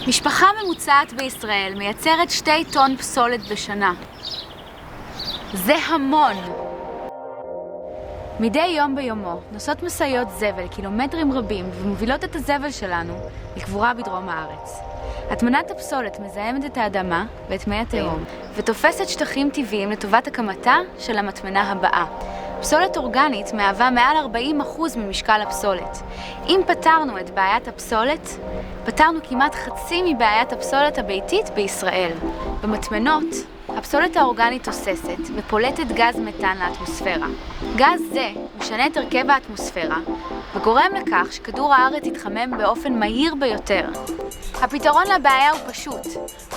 משפחה ממוצעת בישראל מייצרת 2 טון פסולת בשנה. זה המון! מדי יום ביומו נוסעות משאיות זבל קילומטרים רבים ומובילות את הזבל שלנו לקבורה בדרום הארץ. הטמנת הפסולת מזהמת את האדמה ואת מי התהום ותופסת שטחים טבעיים לטובת הקמתה של המטמנה הבאה. פסולת אורגנית מהווה מעל 40% ממשקל הפסולת. אם פתרנו את בעיית הפסולת, פתרנו כמעט חצי מבעיית הפסולת הביתית בישראל. במטמנות, הפסולת האורגנית תוססת ופולטת גז מתאן לאטמוספירה. גז זה משנה את הרכב האטמוספירה וגורם לכך שכדור הארץ יתחמם באופן מהיר ביותר. הפתרון לבעיה הוא פשוט.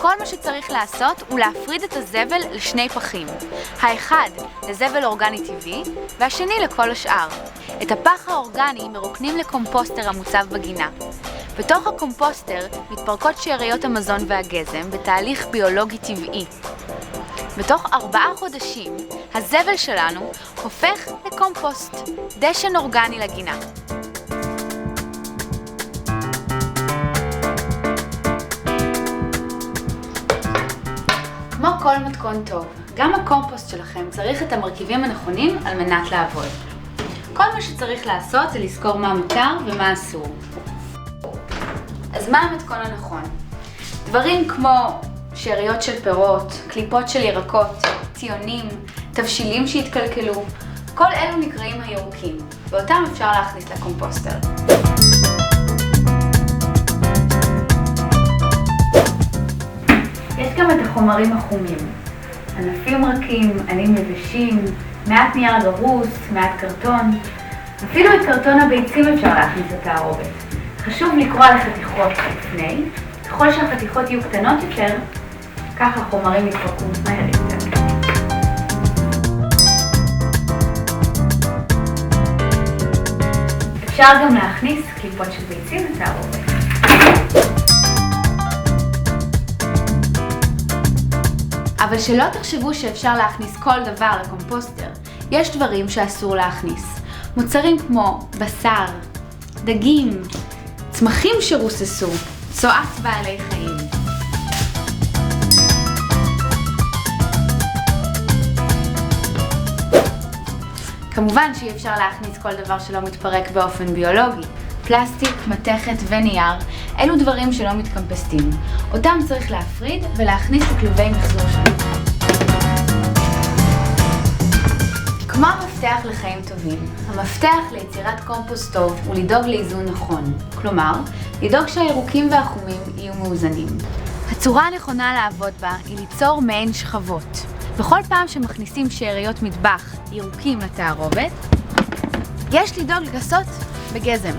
כל מה שצריך לעשות הוא להפריד את הזבל לשני פחים. האחד לזבל אורגני טבעי והשני לכל השאר. את הפח האורגני מרוקנים לקומפוסטר המוצב בגינה. בתוך הקומפוסטר מתפרקות שאריות המזון והגזם בתהליך ביולוגי טבעי. בתוך 4 חודשים הזבל שלנו הופך לקומפוסט, דשן אורגני לגינה. כמו כל מתכון טוב, גם הקומפוסט שלכם צריך את המרכיבים הנכונים על מנת לעבוד. כל מה שצריך לעשות זה לזכור מה מותר ומה אסור. אז מה המתכון הנכון? דברים כמו שאריות של פירות, קליפות של ירקות, ציונים, תבשילים שהתקלקלו, כל אלו נקראים הירוקים, ואותם אפשר להכניס לקומפוסטר. יש גם את החומרים החומים, ענפים רכים, עלים יבשים, מעט נייר גרוס, מעט קרטון, אפילו את קרטון הביצים אפשר להכניס לתערובת. חשוב לקרוא על החתיכות לפני, ככל שהחתיכות יהיו קטנות יותר, כך החומרים יתפרקו מהר יותר. אפשר גם להכניס קליפות של ביצים לתערובת. אבל שלא תחשבו שאפשר להכניס כל דבר לקומפוסטר. יש דברים שאסור להכניס. מוצרים כמו בשר, דגים, צמחים שרוססו, צואת בעלי חיים. כמובן שאי אפשר להכניס כל דבר שלא מתפרק באופן ביולוגי. פלסטיק, מתכת ונייר, אלו דברים שלא מתקמפסטים. אותם צריך להפריד ולהכניס לכלובי מחזור שונים. כמו המפתח לחיים טובים, המפתח ליצירת קומפוסט טוב הוא לדאוג לאיזון נכון. כלומר, לדאוג שהירוקים והחומים יהיו מאוזנים. הצורה הנכונה לעבוד בה היא ליצור מעין שכבות. בכל פעם שמכניסים שאריות מטבח ירוקים לתערובת, יש לדאוג לגסות בגזם.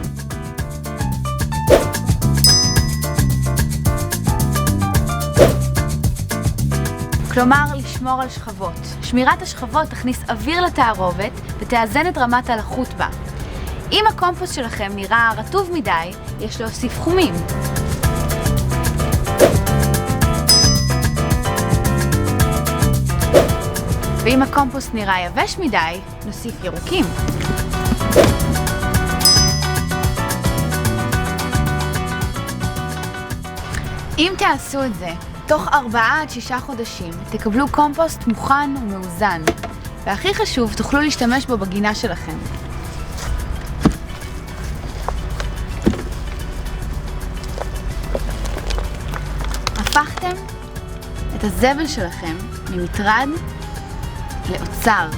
כלומר, לשמור על שכבות. שמירת השכבות תכניס אוויר לתערובת ותאזן את רמת הלחות בה. אם הקומפוסט שלכם נראה רטוב מדי, יש להוסיף חומים. ואם הקומפוסט נראה יבש מדי, נוסיף ירוקים. אם תעשו את זה, תוך 4 עד 6 חודשים תקבלו קומפוסט מוכן ומאוזן, והכי חשוב, תוכלו להשתמש בו בגינה שלכם. הפכתם את הזבל שלכם ממטרד לאוצר.